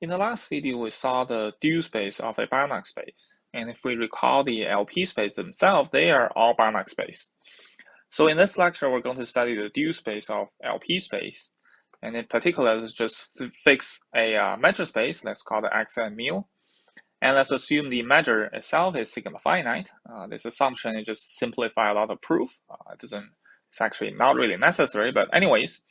In the last video, we saw the dual space of a Banach space. And if we recall the LP space themselves, they are all Banach space. So in this lecture, we're going to study the dual space of LP space. And in particular, let's just fix a measure space. Let's call it X and mu. And let's assume the measure itself is sigma finite. This assumption is just simplify a lot of proof. It's actually not really necessary, but anyways.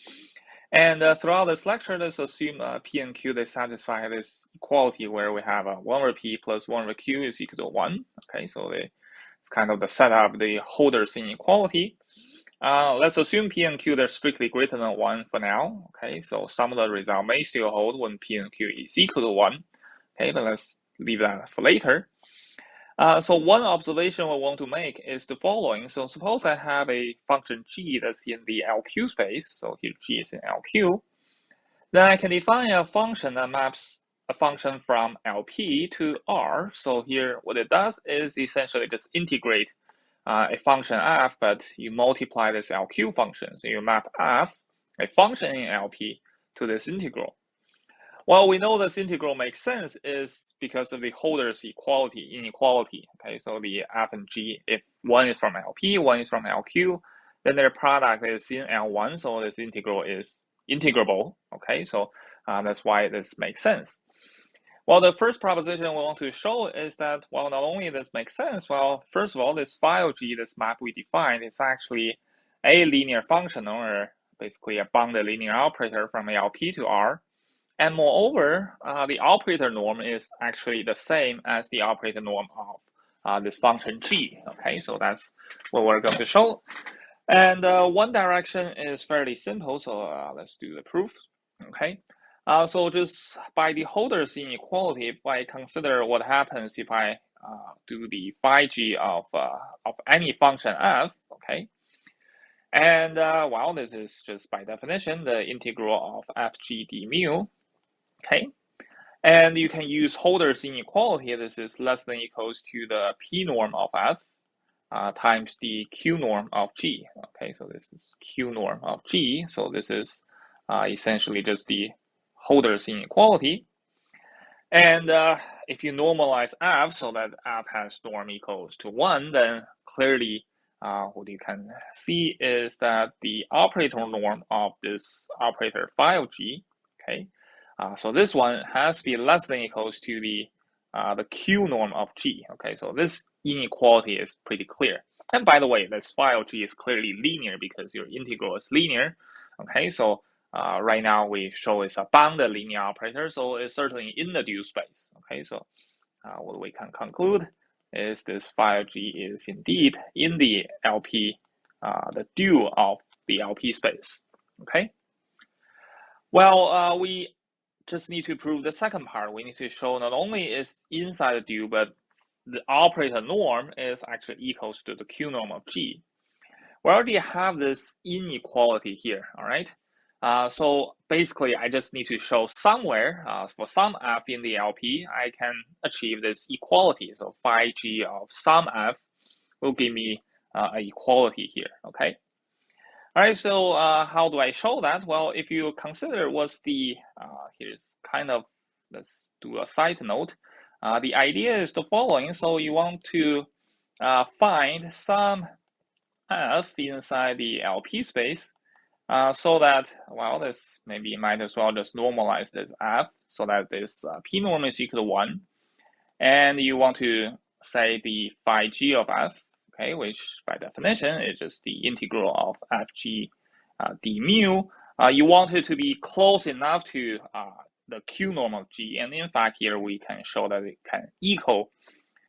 And throughout this lecture, let's assume P and Q, they satisfy this equality where we have 1 over P plus 1 over Q is equal to 1. Okay, so it's kind of the setup of the Holder's inequality. Let's assume P and Q, they're strictly greater than 1 for now. Okay, so some of the result may still hold when P and Q is equal to 1. Okay, but let's leave that for later. So one observation we want to make is the following. So suppose I have a function g that's in the LQ space. So here g is in LQ. Then I can define a function that maps a function from LP to R. So here what it does is essentially just integrate a function f, but you multiply this LQ function. So you map f, a function in LP, to this integral. Well, we know this integral makes sense is because of the Holder's inequality. Okay, so the f and g, if one is from LP, one is from LQ, then their product is in L1, so this integral is integrable. Okay, so that's why this makes sense. Well, the first proposition we want to show is that, well, not only this makes sense, well, first of all, this phi of g, this map we defined, is actually a linear function, or basically a bounded linear operator from LP to R. And moreover, the operator norm is actually the same as the operator norm of this function g. Okay, so that's what we're going to show. And one direction is fairly simple, so let's do the proof. Okay, so just by the Holder's inequality, if I consider what happens if I do the phi g of any function f, okay, and well, this is just by definition the integral of fg d mu. Okay, and you can use Holder's inequality. This is less than equals to the p norm of f times the q norm of g. Okay, so this is q norm of g. So this is essentially just the Holder's inequality. And if you normalize f so that f has norm equals to 1, then clearly what you can see is that the operator norm of this operator phi of g, okay, so this one has to be less than equals to the q norm of g. Okay, so this inequality is pretty clear. And by the way, this phi of g is clearly linear because your integral is linear. Okay, so right now we show it's a bounded linear operator, so it's certainly in the dual space. Okay, so what we can conclude is this phi of g is indeed in the LP, the dual of the LP space. Okay. Well, we just need to prove the second part. We need to show not only is inside the dual, but the operator norm is actually equals to the q norm of g. We already have this inequality here, all right? So basically, I just need to show somewhere, for some f in the LP, I can achieve this equality. So phi g of some f will give me an equality here, okay? All right, so how do I show that? Well, if you consider what's the, here's kind of, let's do a side note. The idea is the following. So you want to find some f inside the LP space so that, well, this maybe you might as well just normalize this f so that this p norm is equal to 1. And you want to say the phi g of f, okay, which by definition is just the integral of fg d mu. You want it to be close enough to the q norm of g, and in fact here we can show that it can equal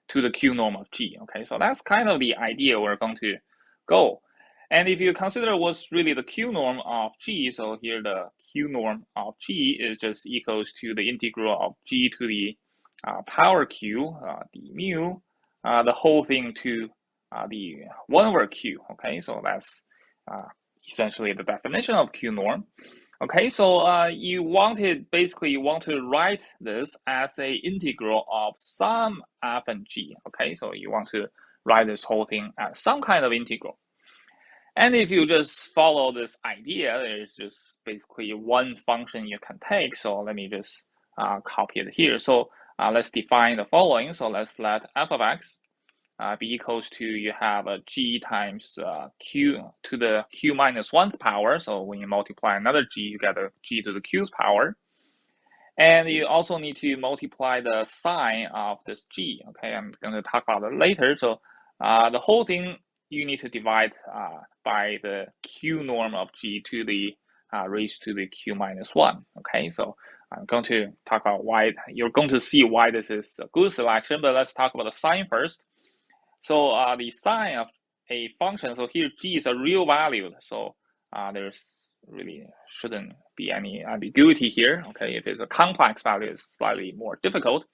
to the q norm of g. Okay, so that's kind of the idea we're going to go. And if you consider what's really the q norm of g, so here the q norm of g is just equals to the integral of g to the power q d mu, the whole thing to the 1 over q. Okay, so that's essentially the definition of q norm. Okay, so you want to write this as a integral of some f and g. Okay, so you want to write this whole thing as some kind of integral. And if you just follow this idea, there's just basically one function you can take. So let me just copy it here. So let's define the following. So let's let f of x be equals to, you have a g times q to the q minus 1th power. So when you multiply another g, you get a g to the q's power. And you also need to multiply the sign of this g. Okay, I'm going to talk about it later. So the whole thing you need to divide by the q norm of g to the raised to the q minus 1. Okay, so I'm going to talk about why. You're going to see why this is a good selection, but let's talk about the sign first. So the sign of a function, so here g is a real value, so there's really shouldn't be any ambiguity here. Okay, if it's a complex value, it's slightly more difficult.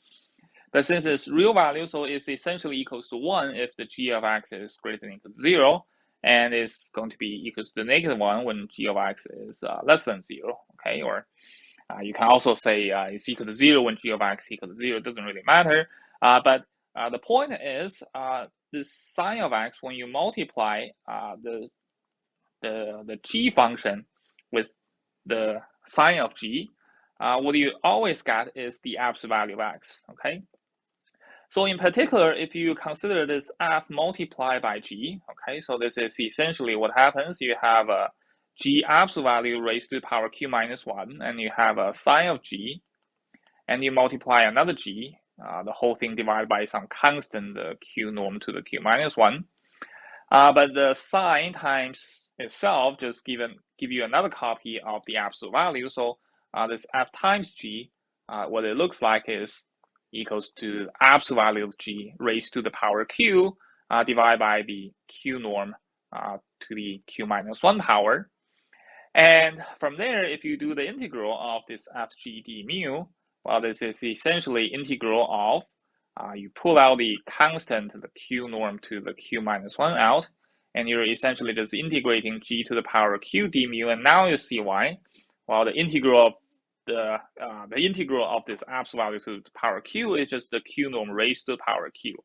But since it's real value, so it's essentially equals to 1 if the g of x is greater than or equal to 0, and it's going to be equals to -1 when g of x is less than 0. Okay, or you can also say it's equal to 0 when g of x equal to 0. It doesn't really matter. But the point is, this sign of x, when you multiply the g function with the sign of g, what you always get is the absolute value of x. Okay. So in particular, if you consider this f multiplied by g, okay, so this is essentially what happens. You have a g absolute value raised to the power q minus 1, and you have a sign of g, and you multiply another g, the whole thing divided by some constant, the q norm to the q minus 1. But the sign times itself just give you another copy of the absolute value. So this f times g, what it looks like is equals to absolute value of g raised to the power q divided by the q norm to the q minus 1 power. And from there, if you do the integral of this fg d mu, well, this is essentially integral of, you pull out the constant, the q norm to the q minus 1 out, and you're essentially just integrating g to the power q d mu, and now you see why. Well, the integral of this absolute value to the power q is just the q norm raised to the power q.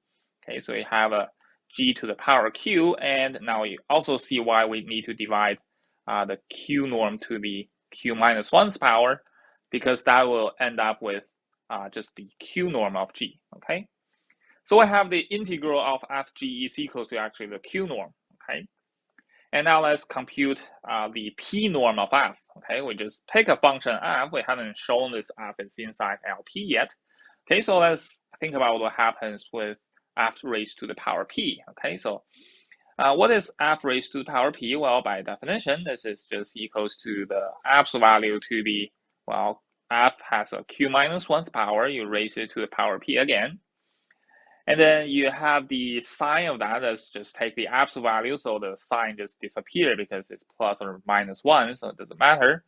Okay, so you have a g to the power q, and now you also see why we need to divide the q norm to the q minus 1th power, because that will end up with just the q norm of g. Okay, so I have the integral of fg is equal to actually the q norm. Okay, and now let's compute the p norm of f. Okay, we just pick a function f. We haven't shown this f is inside LP yet. Okay, so let's think about what happens with f raised to the power p. Okay, so what is f raised to the power p? Well, by definition, this is just equals to the absolute value to the, well, f has a q minus 1th power. You raise it to the power p again. And then you have the sign of that. Let's just take the absolute value. So the sign just disappears because it's plus or minus 1. So it doesn't matter.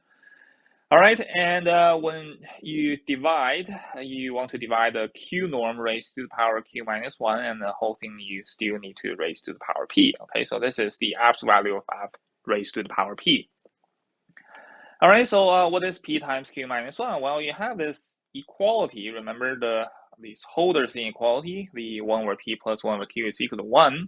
All right. And when you divide, you want to divide the q norm raised to the power q minus 1. And the whole thing you still need to raise to the power p. Okay. So this is the absolute value of f raised to the power p. All right. So what is p times q minus 1? Well, you have this equality. Remember these Holder's inequality, the 1 over p plus 1 over q is equal to 1.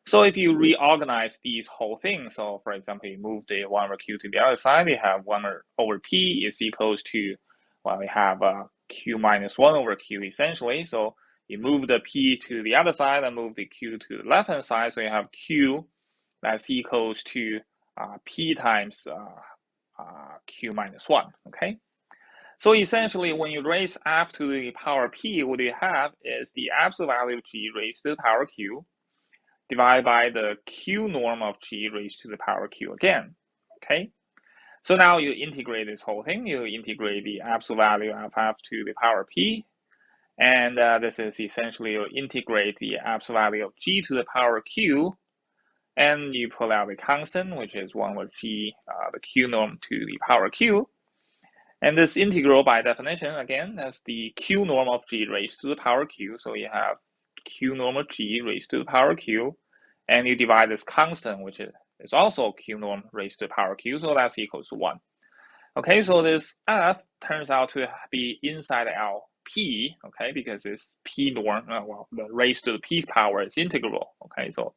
So if you reorganize these whole things, so for example, you move the 1 over q to the other side, we have 1 over p is equals to, well, we have q minus 1 over q essentially. So you move the p to the other side and move the q to the left-hand side. So you have q that's equals to p times q minus 1, okay? So essentially, when you raise f to the power p, what you have is the absolute value of g raised to the power q divided by the q norm of g raised to the power q again. Okay. So now you integrate this whole thing. You integrate the absolute value of f to the power p, and this is essentially you integrate the absolute value of g to the power q, and you pull out the constant, which is 1 over g, the q norm to the power q. And this integral, by definition, again, that's the q norm of g raised to the power q. So you have q norm of g raised to the power q, and you divide this constant, which is also q norm raised to the power q, so that's equals to 1. Okay, so this f turns out to be inside LP, okay, because it's p norm, well, the raised to the p's power is integral, okay, so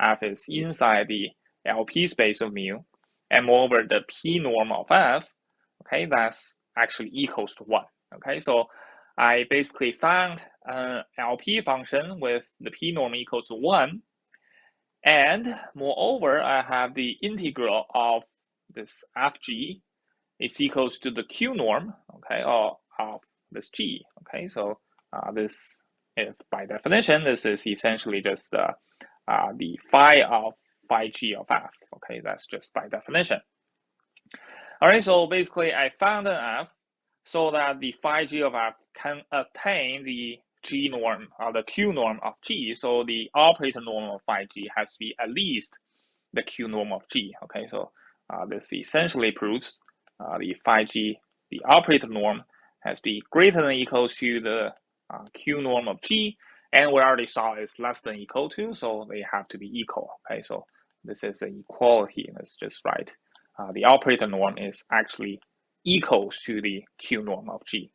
f is inside the LP space of mu, and moreover, the p norm of f, okay, that's actually equals to 1. Okay, so I basically found an LP function with the p norm equals to 1. And moreover, I have the integral of this fg is equals to the q norm, okay, or of this g. Okay, so this, if by definition, this is essentially just the phi of phi g of f. Okay, that's just by definition. All right, so basically I found an f so that the phi g of f can attain the g norm or the q norm of g. So the operator norm of phi g has to be at least the q norm of g. Okay, so this essentially proves the phi g, the operator norm, has to be greater than or equals to the q norm of g, and we already saw it's less than or equal to, so they have to be equal. Okay, so this is an equality. Let's just write the operator norm is actually equals to the q norm of g.